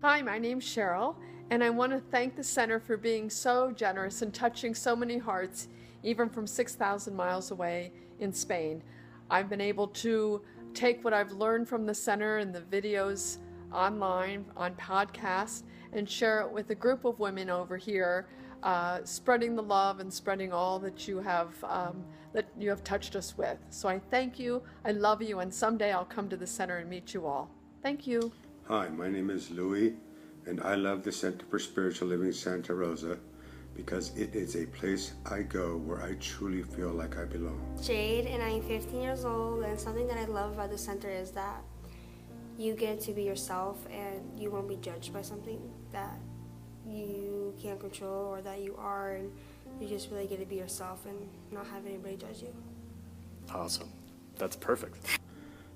Hi, my name's Cheryl, and I want to thank the center for being so generous and touching so many hearts, even from 6,000 miles away in Spain. I've been able to take what I've learned from the center and the videos online, on podcasts, and share it with a group of women over here, spreading the love and spreading all that you have touched us with. So I thank you, I love you, and someday I'll come to the center and meet you all. Thank you. Hi, my name is Louis, and I love the Center for Spiritual Living Santa Rosa because it is a place I go where I truly feel like I belong. Jade, and I'm 15 years old, and something that I love about the center is that you get to be yourself and you won't be judged by something that you can't control or that you are, and you just really get to be yourself and not have anybody judge you. Awesome. That's perfect.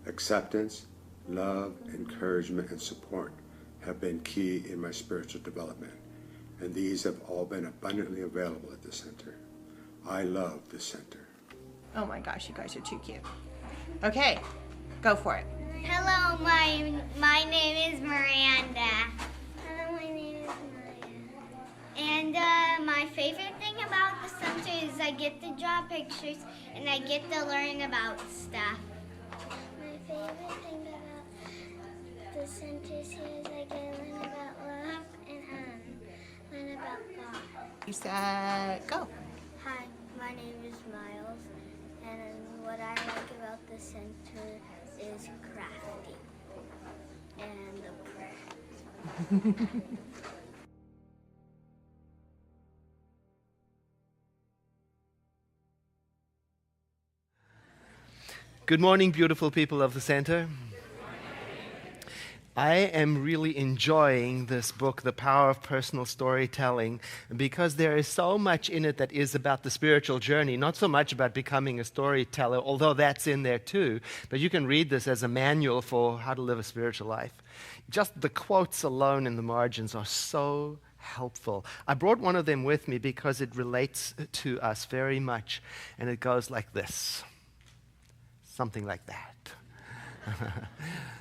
Acceptance, love, encouragement, and support have been key in my spiritual development, and these have all been abundantly available at the center. I love the center. Oh my gosh, you guys are too cute. Okay, go for it. Hello, my name is Miranda. Hello, my name is Maya. And my favorite thing about the center is I get to draw pictures and I get to learn about stuff. My favorite thing about the center is I get to learn about love and learn about God. You said go. Hi, my name is Miles, and what I like about the center is crafting and the prayer. Good morning, beautiful people of the center. I am really enjoying this book, The Power of Personal Storytelling, because there is so much in it that is about the spiritual journey, not so much about becoming a storyteller, although that's in there too. But you can read this as a manual for how to live a spiritual life. Just the quotes alone in the margins are so helpful. I brought one of them with me because it relates to us very much, and it goes like this. Something like that.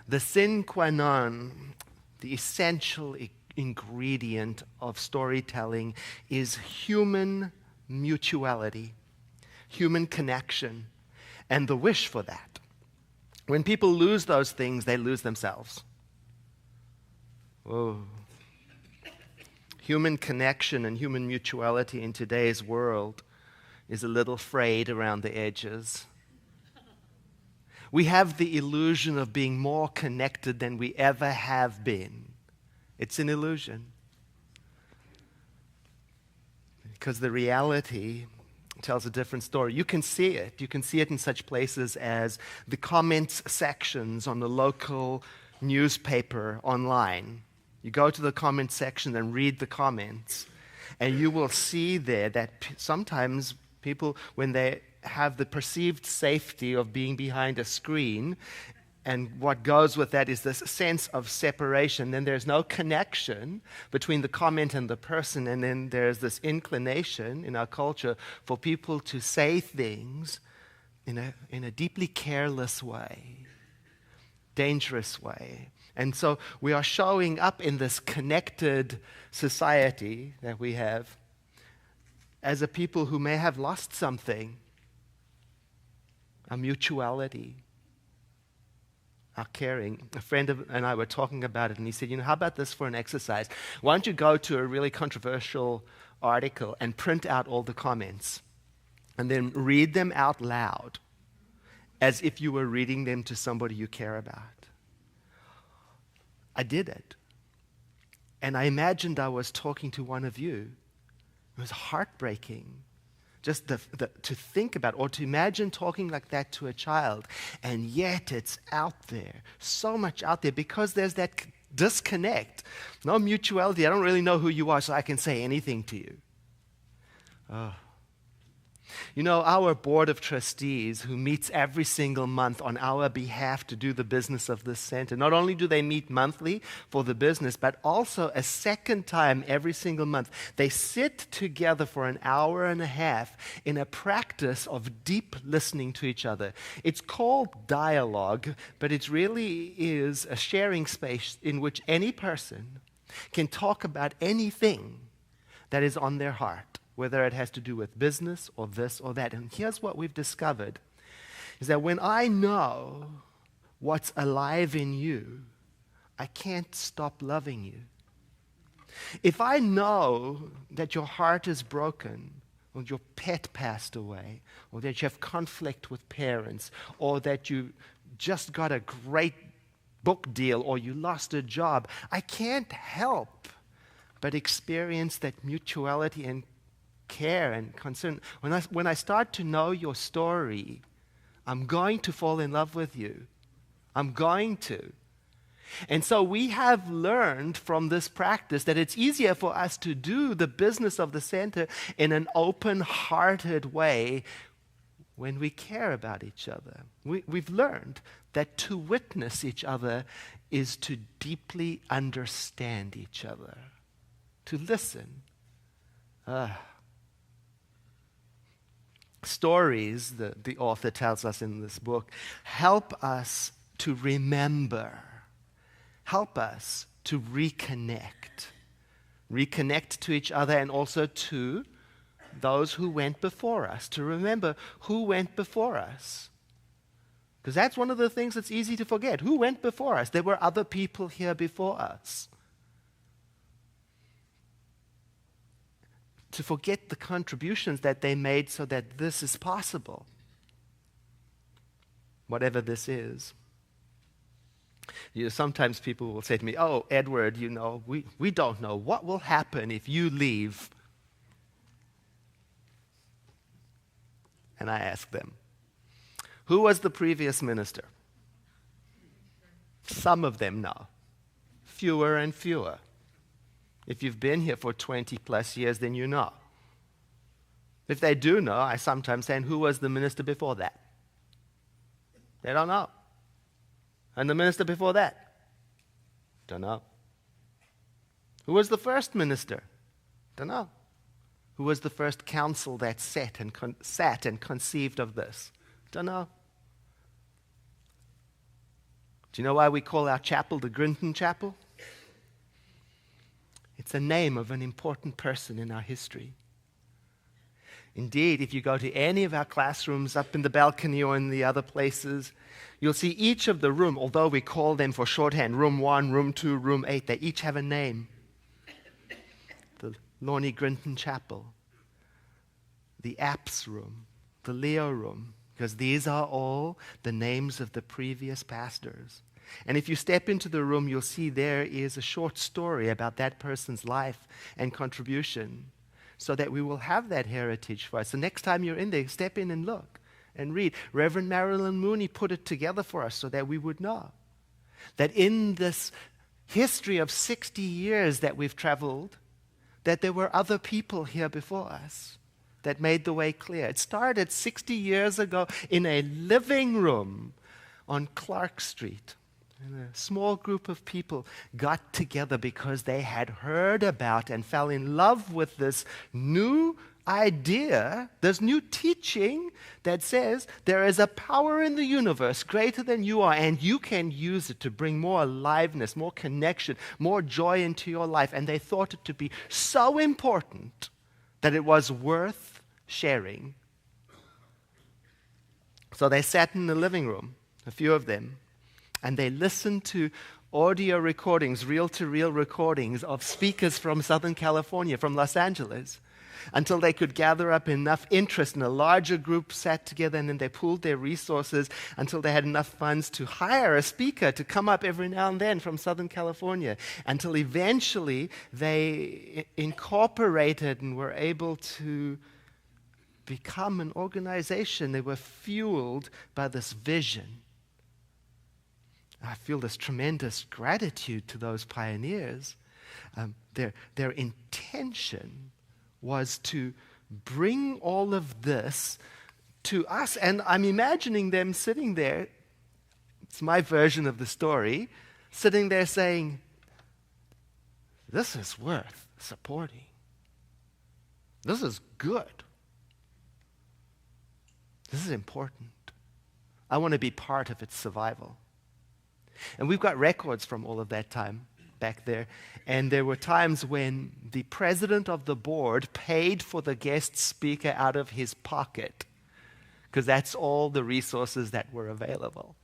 The sine qua non, the essential ingredient of storytelling is human mutuality, human connection, and the wish for that. When people lose those things, they lose themselves. Whoa. Human connection and human mutuality in today's world is a little frayed around the edges. We have the illusion of being more connected than we ever have been. It's an illusion. Because the reality tells a different story. You can see it. You can see it in such places as the comments sections on the local newspaper online. You go to the comment section and read the comments, and you will see there that sometimes people, when they have the perceived safety of being behind a screen, and what goes with that is this sense of separation. Then there's no connection between the comment and the person, and then there's this inclination in our culture for people to say things in a deeply careless way, dangerous way. And so we are showing up in this connected society that we have as a people who may have lost something. Our mutuality, our caring. A friend and I were talking about it, and he said, how about this for an exercise? Why don't you go to a really controversial article and print out all the comments and then read them out loud as if you were reading them to somebody you care about. I did it. And I imagined I was talking to one of you. It was heartbreaking. Just to think about or to imagine talking like that to a child. And yet it's out there, so much out there, because there's that disconnect. No mutuality. I don't really know who you are, so I can say anything to you. Oh. Our board of trustees, who meets every single month on our behalf to do the business of this center, not only do they meet monthly for the business, but also a second time every single month, they sit together for an hour and a half in a practice of deep listening to each other. It's called dialogue, but it really is a sharing space in which any person can talk about anything that is on their heart, whether it has to do with business or this or that. And here's what we've discovered, is that when I know what's alive in you, I can't stop loving you. If I know that your heart is broken, or your pet passed away, or that you have conflict with parents, or that you just got a great book deal, or you lost a job, I can't help but experience that mutuality and care and concern. When I start to know your story, I'm going to fall in love with you. I'm going to. And so we have learned from this practice that it's easier for us to do the business of the center in an open-hearted way when we care about each other. We've learned that to witness each other is to deeply understand each other, to listen. Stories, the author tells us in this book, help us to remember. Help us to reconnect to each other and also to those who went before us, to remember who went before us. Because that's one of the things that's easy to forget. Who went before us? There were other people here before us. To forget the contributions that they made so that this is possible, whatever this is. Sometimes people will say to me, "Oh, Edward, we don't know what will happen if you leave." And I ask them, who was the previous minister? Some of them know. Fewer and fewer. If you've been here for 20 plus years, then you know. If they do know, I sometimes say, who was the minister before that? They don't know. And the minister before that? Don't know. Who was the first minister? Don't know. Who was the first council that sat and conceived of this? Don't know. Do you know why we call our chapel the Grinton Chapel? It's a name of an important person in our history. Indeed, if you go to any of our classrooms up in the balcony or in the other places, you'll see each of the room, although we call them for shorthand, room 1, room 2, room 8, they each have a name. The Lorne Grinton Chapel, the Apps room, the Leo room, because these are all the names of the previous pastors. And if you step into the room, you'll see there is a short story about that person's life and contribution, so that we will have that heritage for us. The next time you're in there, step in and look and read. Reverend Marilyn Mooney put it together for us so that we would know that in this history of 60 years that we've traveled, that there were other people here before us that made the way clear. It started 60 years ago in a living room on Clark Street. And a small group of people got together because they had heard about and fell in love with this new idea, this new teaching that says there is a power in the universe greater than you are, and you can use it to bring more aliveness, more connection, more joy into your life. And they thought it to be so important that it was worth sharing. So they sat in the living room, a few of them, and they listened to audio recordings, reel-to-reel recordings of speakers from Southern California, from Los Angeles, until they could gather up enough interest, and a larger group sat together, and then they pooled their resources until they had enough funds to hire a speaker to come up every now and then from Southern California, until eventually they incorporated and were able to become an organization. They were fueled by this vision. I feel this tremendous gratitude to those pioneers. Their intention was to bring all of this to us. And I'm imagining them sitting there, it's my version of the story, sitting there saying, this is worth supporting. This is good. This is important. I want to be part of its survival. And we've got records from all of that time. back there. And there were times when the president of the board paid for the guest speaker out of his pocket, because that's all the resources that were available.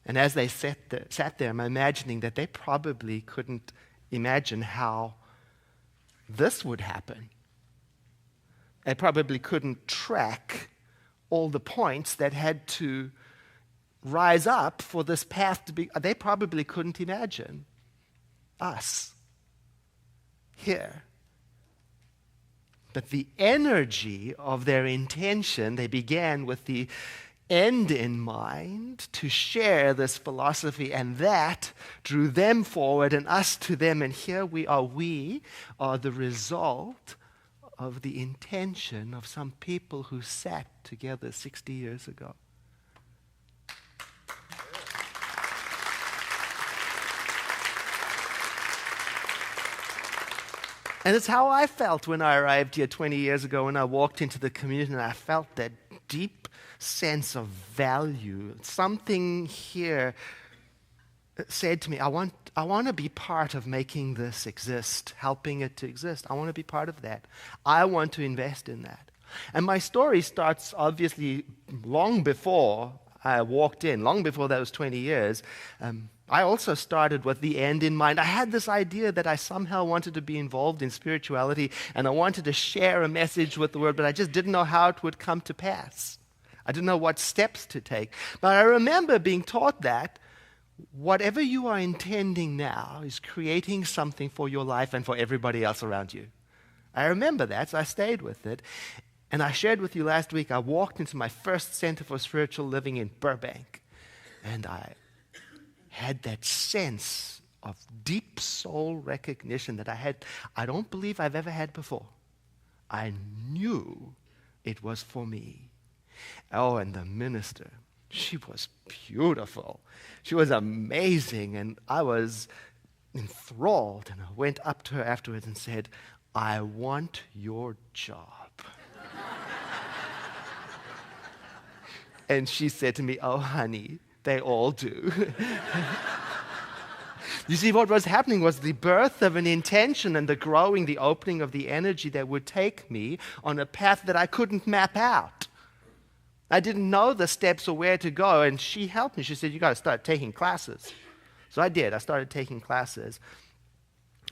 And as they sat there, I'm imagining that they probably couldn't imagine how this would happen. They probably couldn't track all the points that had to rise up for this path to be. They probably couldn't imagine us here. But the energy of their intention, they began with the end in mind to share this philosophy, and that drew them forward and us to them. And here we are the result of the intention of some people who sat together 60 years ago. And it's how I felt when I arrived here 20 years ago, when I walked into the community and I felt that deep sense of value. Something here said to me, I want to be part of making this exist, helping it to exist. I want to be part of that. I want to invest in that. And my story starts obviously long before I walked in, long before those 20 years. I also started with the end in mind. I had this idea that I somehow wanted to be involved in spirituality, and I wanted to share a message with the world, but I just didn't know how it would come to pass. I didn't know what steps to take. But I remember being taught that whatever you are intending now is creating something for your life and for everybody else around you. I remember that, so I stayed with it. And I shared with you last week, I walked into my first Center for Spiritual Living in Burbank, and I had that sense of deep soul recognition that I don't believe I've ever had before. I knew it was for me. Oh, and the minister, she was beautiful. She was amazing, and I was enthralled. And I went up to her afterwards and said, I want your job. And she said to me, oh, honey, they all do. You see, what was happening was the birth of an intention and the growing, the opening of the energy that would take me on a path that I couldn't map out. I didn't know the steps or where to go, and she helped me. She said, you got to start taking classes. So I did. I started taking classes.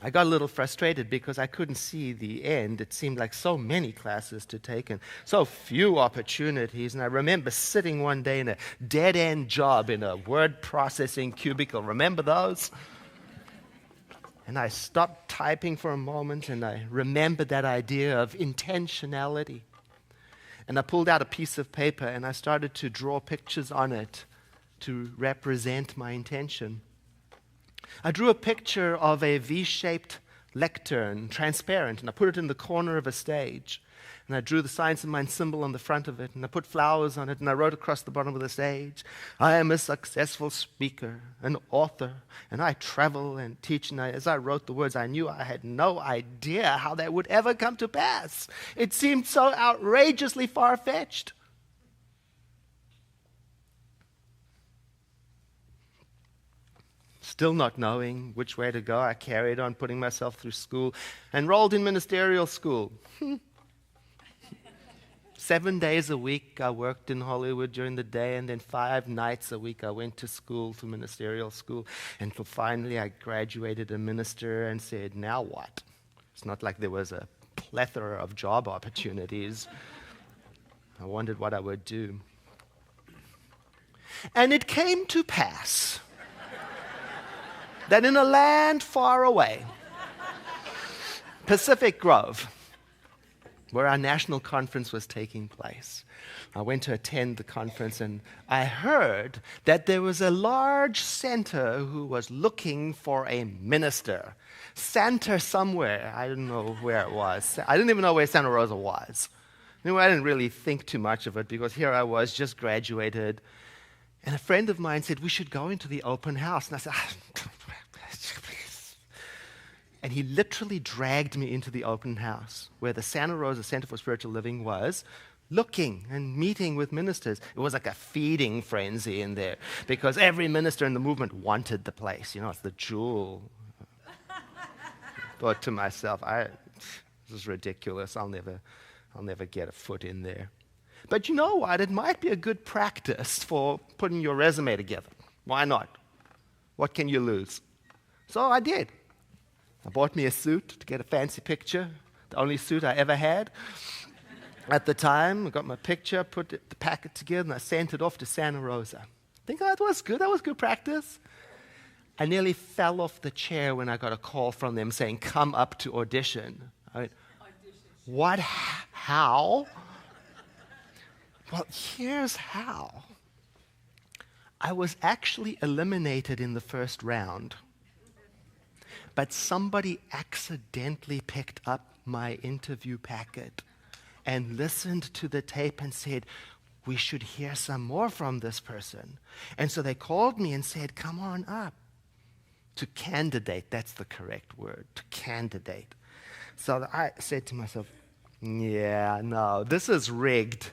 I got a little frustrated because I couldn't see the end. It seemed like so many classes to take and so few opportunities. And I remember sitting one day in a dead-end job in a word processing cubicle. Remember those? And I stopped typing for a moment, and I remembered that idea of intentionality. And I pulled out a piece of paper and I started to draw pictures on it to represent my intention. I drew a picture of a V-shaped lectern, transparent, and I put it in the corner of a stage. And I drew the Science of Mind symbol on the front of it, and I put flowers on it, and I wrote across the bottom of the stage, I am a successful speaker, an author, and I travel and teach. And as I wrote the words, I knew I had no idea how that would ever come to pass. It seemed so outrageously far-fetched. Still not knowing which way to go, I carried on putting myself through school, enrolled in ministerial school. 7 days a week I worked in Hollywood during the day, and then 5 nights a week I went to school, to ministerial school, until finally I graduated a minister and said, now what? It's not like there was a plethora of job opportunities. I wondered what I would do. And it came to pass that in a land far away, Pacific Grove, where our national conference was taking place, I went to attend the conference, and I heard that there was a large center who was looking for a minister. Center somewhere. I didn't know where it was. I didn't even know where Santa Rosa was. Anyway, I didn't really think too much of it because here I was, just graduated. And a friend of mine said, we should go into the open house. And I said, and he literally dragged me into the open house where the Santa Rosa Center for Spiritual Living was, looking and meeting with ministers. It was like a feeding frenzy in there because every minister in the movement wanted the place. It's the jewel. Thought to myself, this is ridiculous. I'll never get a foot in there. But you know what? It might be a good practice for putting your resume together. Why not? What can you lose? So I did. I bought me a suit to get a fancy picture, the only suit I ever had. At the time, I got my picture, put the packet together, and I sent it off to Santa Rosa. I think that was good. That was good practice. I nearly fell off the chair when I got a call from them saying, come up to audition. I went, what? How? Well, here's how. I was actually eliminated in the first round, but somebody accidentally picked up my interview packet and listened to the tape and said, we should hear some more from this person. And so they called me and said, come on up. To candidate, that's the correct word, to candidate. So I said to myself, yeah, no, this is rigged.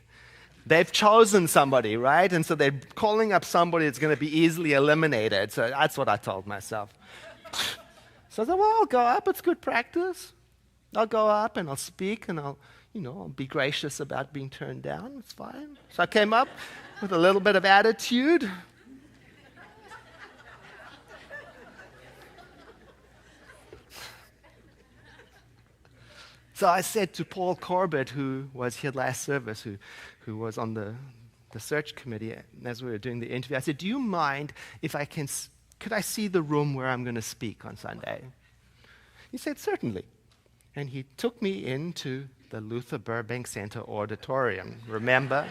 They've chosen somebody, right? And so they're calling up somebody that's going to be easily eliminated. So that's what I told myself. So I said, well, I'll go up. It's good practice. I'll go up and I'll speak and I'll be gracious about being turned down. It's fine. So I came up with a little bit of attitude. So I said to Paul Corbett, who was here last service, who was on the search committee, as we were doing the interview, I said, do you mind if could I see the room where I'm going to speak on Sunday? He said, certainly. And he took me into the Luther Burbank Center auditorium, remember?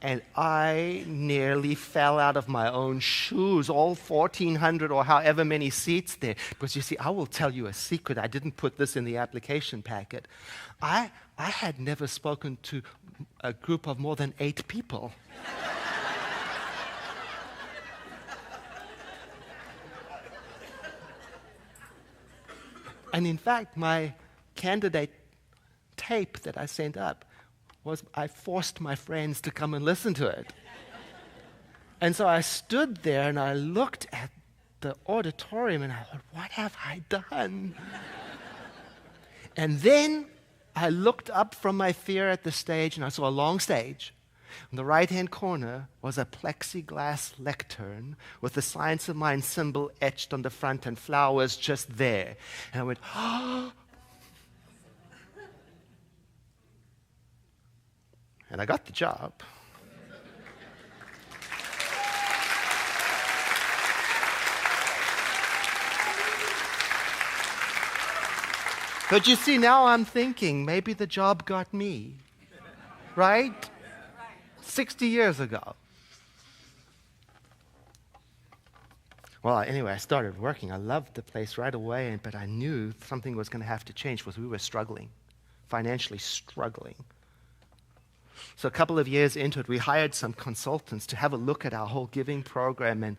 And I nearly fell out of my own shoes, all 1,400 or however many seats there. Because you see, I will tell you a secret. I didn't put this in the application packet. I had never spoken to a group of more than 8 people. And in fact, my candidate tape that I sent up I forced my friends to come and listen to it. And so I stood there and I looked at the auditorium and I thought, what have I done? And then I looked up from my fear at the stage and I saw a long stage. In the right-hand corner was a plexiglass lectern with the Science of Mind symbol etched on the front and flowers just there. And I went, oh. And I got the job. But you see, now I'm thinking, maybe the job got me. Right? 60 years ago. Well, anyway, I started working. I loved the place right away, but I knew something was going to have to change because we were struggling, financially struggling. So a couple of years into it, we hired some consultants to have a look at our whole giving program, and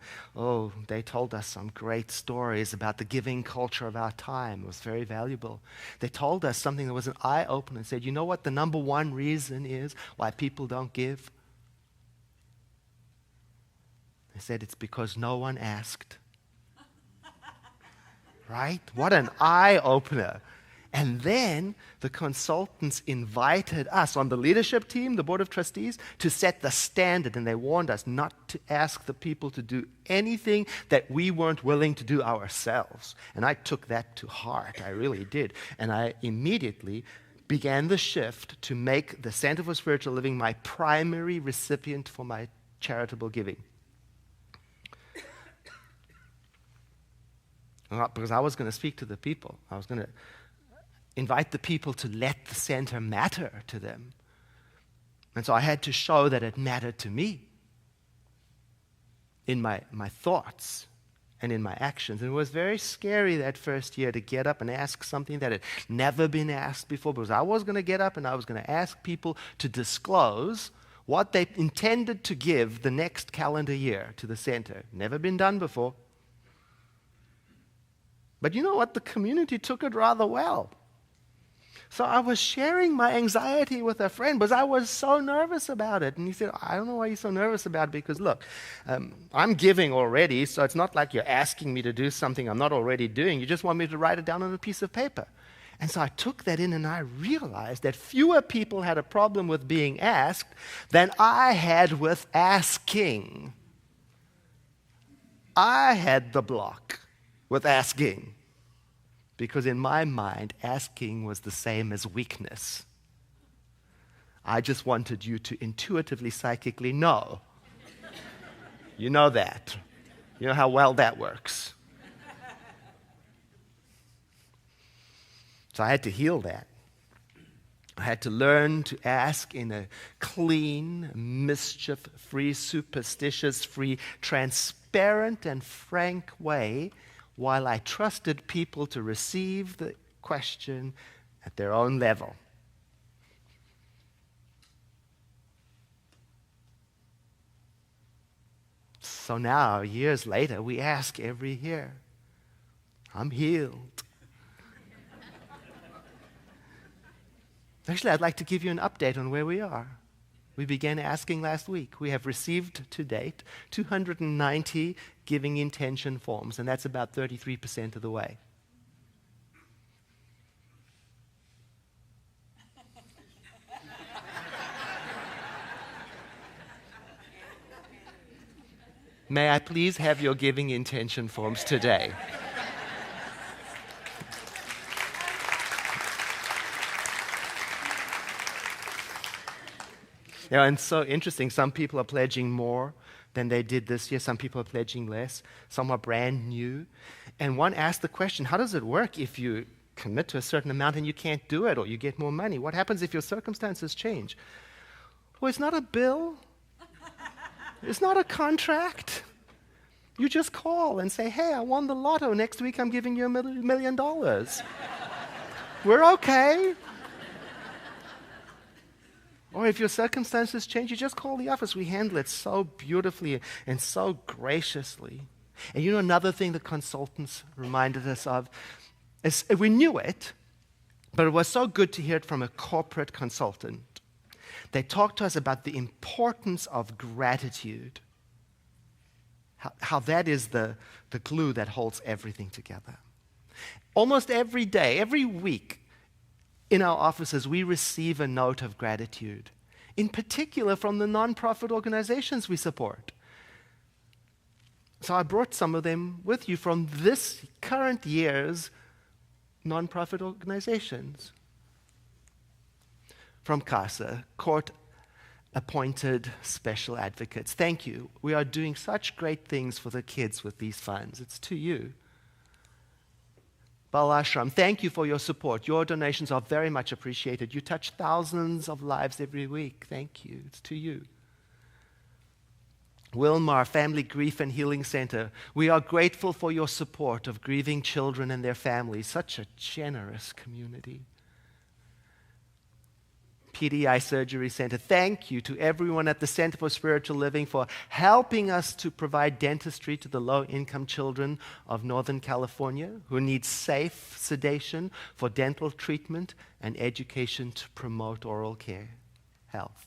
they told us some great stories about the giving culture of our time. It was very valuable. They told us something that was an eye-opener and said, you know what the number one reason is why people don't give? They said it's because no one asked. Right? What an eye-opener. And then the consultants invited us on the leadership team, the board of trustees, to set the standard. And they warned us not to ask the people to do anything that we weren't willing to do ourselves. And I took that to heart. I really did. And I immediately began the shift to make the Center for Spiritual Living my primary recipient for my charitable giving. Because I was going to speak to the people. I was going to invite the people to let the center matter to them. And so I had to show that it mattered to me in my thoughts and in my actions. And it was very scary that first year to get up and ask something that had never been asked before, because I was going to get up and I was going to ask people to disclose what they intended to give the next calendar year to the center. Never been done before. But you know what? The community took it rather well. So I was sharing my anxiety with a friend because I was so nervous about it. And he said, I don't know why you're so nervous about it, because look, I'm giving already, so it's not like you're asking me to do something I'm not already doing. You just want me to write it down on a piece of paper. And so I took that in and I realized that fewer people had a problem with being asked than I had with asking. I had the block with asking. Because in my mind, asking was the same as weakness. I just wanted you to intuitively, psychically know. You know that. You know how well that works. So I had to heal that. I had to learn to ask in a clean, mischief-free, superstitious-free, transparent and frank way, while I trusted people to receive the question at their own level. So now, years later, we ask every year. I'm healed. Actually, I'd like to give you an update on where we are. We began asking last week. We have received to date 290 giving intention forms, and that's about 33% of the way. May I please have your giving intention forms today? You know, and so interesting, some people are pledging more than they did this year. Some people are pledging less. Some are brand new. And one asked the question, how does it work if you commit to a certain amount and you can't do it, or you get more money? What happens if your circumstances change? Well, it's not a bill. It's not a contract. You just call and say, hey, I won the lotto. Next week I'm giving you $1 million. We're okay. Or if your circumstances change, you just call the office. We handle it so beautifully and so graciously. And you know another thing the consultants reminded us of? Is we knew it, but it was so good to hear it from a corporate consultant. They talked to us about the importance of gratitude, how that is the glue that holds everything together. Almost every day, every week, in our offices, we receive a note of gratitude, in particular from the nonprofit organizations we support. So I brought some of them with you from this current year's nonprofit organizations. From CASA, court-appointed special advocates. Thank you. We are doing such great things for the kids with these funds. It's to you. Bal Ashram, thank you for your support. Your donations are very much appreciated. You touch thousands of lives every week. Thank you. It's to you. Wilmar Family Grief and Healing Center, we are grateful for your support of grieving children and their families. Such a generous community. PDI Surgery Center, thank you to everyone at the Center for Spiritual Living for helping us to provide dentistry to the low-income children of Northern California who need safe sedation for dental treatment and education to promote oral care, health.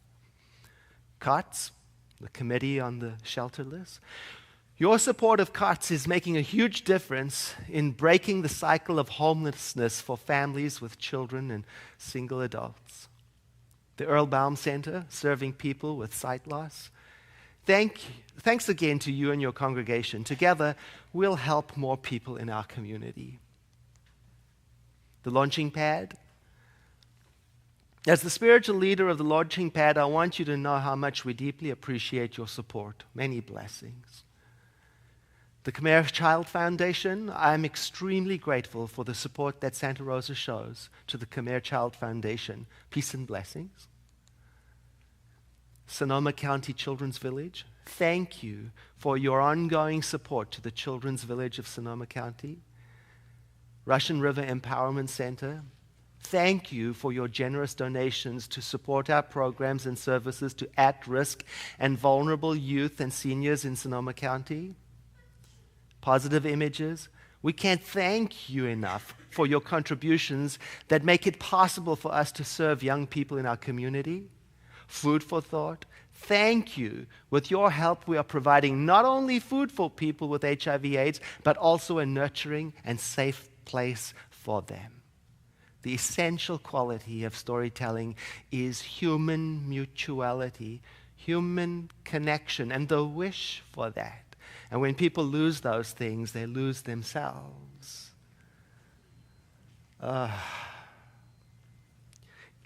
COTS, the Committee on the Shelterless. Your support of COTS is making a huge difference in breaking the cycle of homelessness for families with children and single adults. The Earl Baum Center, serving people with sight loss. Thanks again to you and your congregation. Together, we'll help more people in our community. The Launching Pad. As the spiritual leader of the Launching Pad, I want you to know how much we deeply appreciate your support. Many blessings. The Khmer Child Foundation, I'm extremely grateful for the support that Santa Rosa shows to the Khmer Child Foundation. Peace and blessings. Sonoma County Children's Village, thank you for your ongoing support to the Children's Village of Sonoma County. Russian River Empowerment Center, thank you for your generous donations to support our programs and services to at-risk and vulnerable youth and seniors in Sonoma County. Positive Images, We can't thank you enough for your contributions that make it possible for us to serve young people in our community. Food for thought. Thank you. With your help, we are providing not only food for people with HIV/AIDS, but also a nurturing and safe place for them. The essential quality of storytelling is human mutuality, human connection, and the wish for that. And when people lose those things, they lose themselves.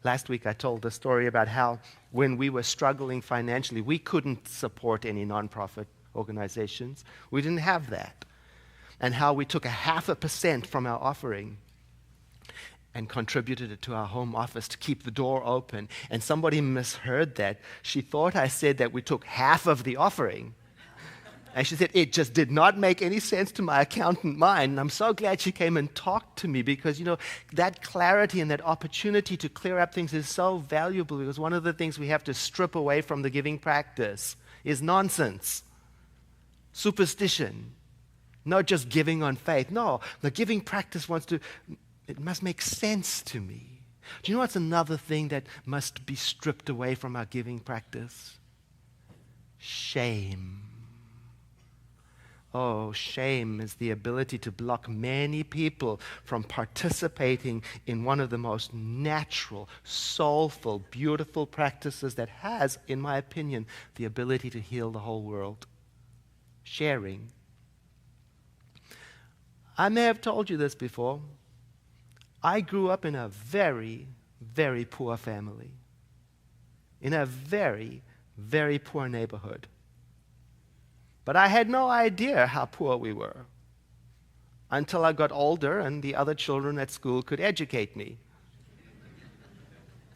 Last week I told a story about how when we were struggling financially, we couldn't support any nonprofit organizations. We didn't have that. And how we took 0.5% from our offering and contributed it to our home office to keep the door open. And somebody misheard that. She thought I said that we took half of the offering. And she said, it just did not make any sense to my accountant mind. And I'm so glad she came and talked to me because, that clarity and that opportunity to clear up things is so valuable, because one of the things we have to strip away from the giving practice is nonsense, superstition, not just giving on faith. No, the giving practice it must make sense to me. Do you know what's another thing that must be stripped away from our giving practice? Shame. Oh, shame is the ability to block many people from participating in one of the most natural, soulful, beautiful practices that has, in my opinion, the ability to heal the whole world. Sharing. I may have told you this before. I grew up in a very, very poor family, in a very, very poor neighborhood. But I had no idea how poor we were until I got older and the other children at school could educate me.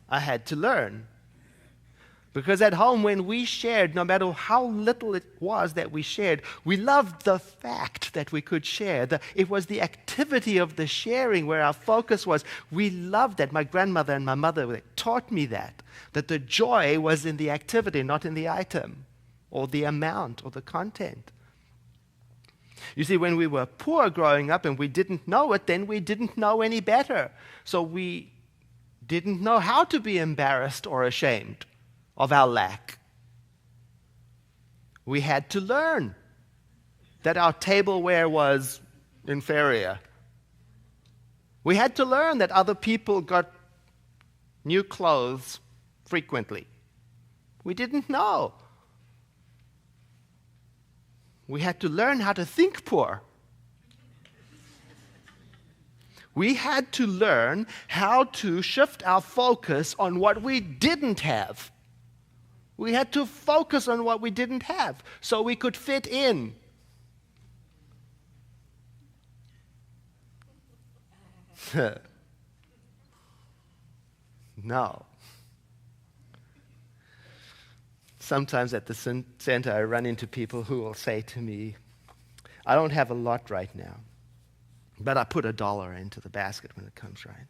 I had to learn. Because at home, when we shared, no matter how little it was that we shared, we loved the fact that we could share. It was the activity of the sharing where our focus was. We loved that. My grandmother and my mother taught me that the joy was in the activity, not in the item, or the amount, or the content. You see, when we were poor growing up and we didn't know it, then we didn't know any better. So we didn't know how to be embarrassed or ashamed of our lack. We had to learn that our tableware was inferior. We had to learn that other people got new clothes frequently. We didn't know. We had to learn how to think poor. We had to learn how to shift our focus on what we didn't have. We had to focus on what we didn't have so we could fit in. No. Sometimes at the center, I run into people who will say to me, I don't have a lot right now, but I put $1 into the basket when it comes right.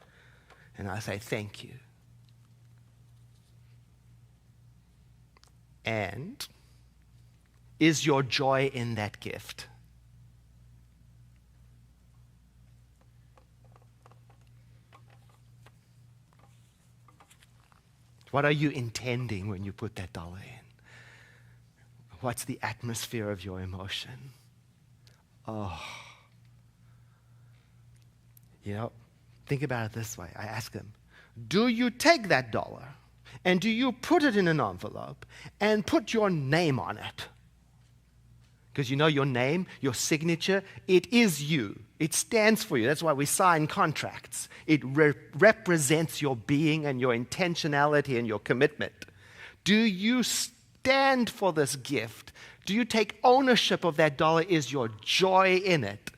And I say, thank you. And is your joy in that gift? What are you intending when you put that $1 in? What's the atmosphere of your emotion? Oh. Think about it this way. I ask them, do you take that $1 and do you put it in an envelope and put your name on it? Because your name, your signature, it is you. It stands for you. That's why we sign contracts. It represents your being and your intentionality and your commitment. Do you stand for this gift? Do you take ownership of that $1? Is your joy in it?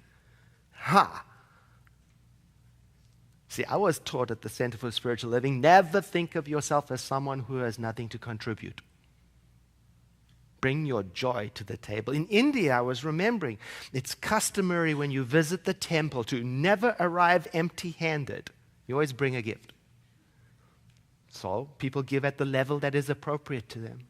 See, I was taught at the Center for Spiritual Living, never think of yourself as someone who has nothing to contribute. Bring your joy to the table. In India, I was remembering, it's customary when you visit the temple to never arrive empty-handed. You always bring a gift. So people give at the level that is appropriate to them.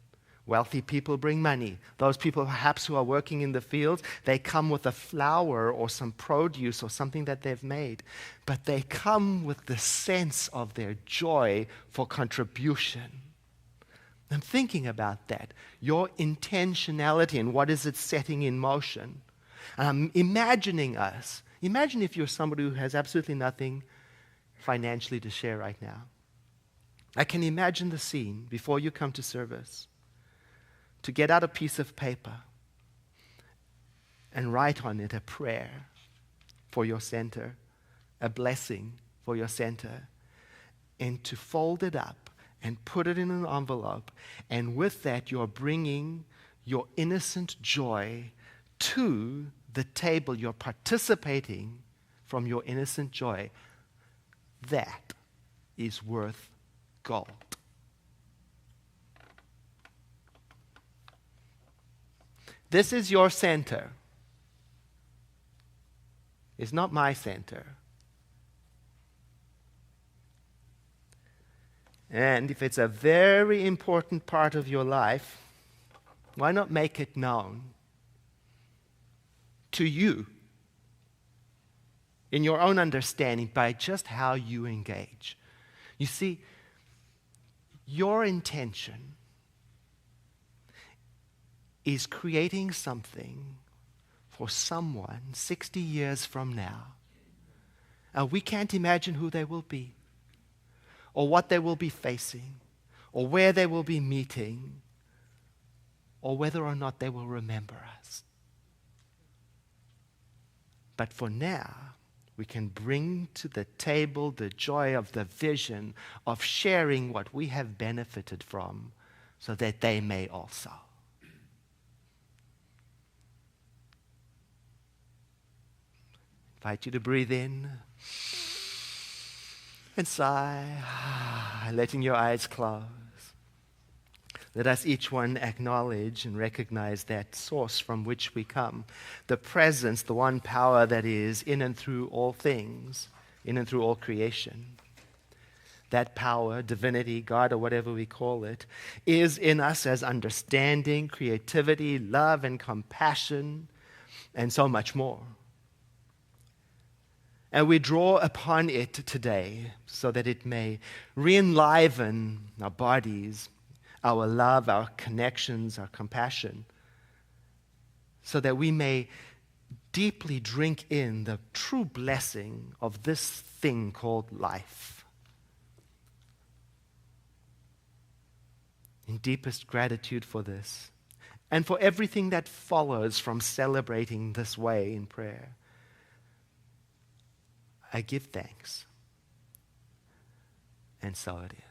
Wealthy people bring money. Those people perhaps who are working in the fields, they come with a flower or some produce or something that they've made. But they come with the sense of their joy for contribution. I'm thinking about that. Your intentionality and what is it setting in motion. I'm imagining us. Imagine if you're somebody who has absolutely nothing financially to share right now. I can imagine the scene before you come to service. To get out a piece of paper and write on it a prayer for your center, a blessing for your center, and to fold it up and put it in an envelope. And with that, you're bringing your innocent joy to the table. You're participating from your innocent joy. That is worth gold. This is your center. It's not my center. And if it's a very important part of your life, why not make it known to you in your own understanding by just how you engage? You see, your intention is creating something for someone 60 years from now. We can't imagine who they will be, or what they will be facing, or where they will be meeting, or whether or not they will remember us. But for now, we can bring to the table the joy of the vision of sharing what we have benefited from so that they may also. I invite you to breathe in and sigh, letting your eyes close. Let us each one acknowledge and recognize that source from which we come, the presence, the one power that is in and through all things, in and through all creation. That power, divinity, God, or whatever we call it, is in us as understanding, creativity, love, and compassion, and so much more. And we draw upon it today so that it may re-enliven our bodies, our love, our connections, our compassion, so that we may deeply drink in the true blessing of this thing called life. In deepest gratitude for this, and for everything that follows from celebrating this way in prayer, I give thanks, and so it is.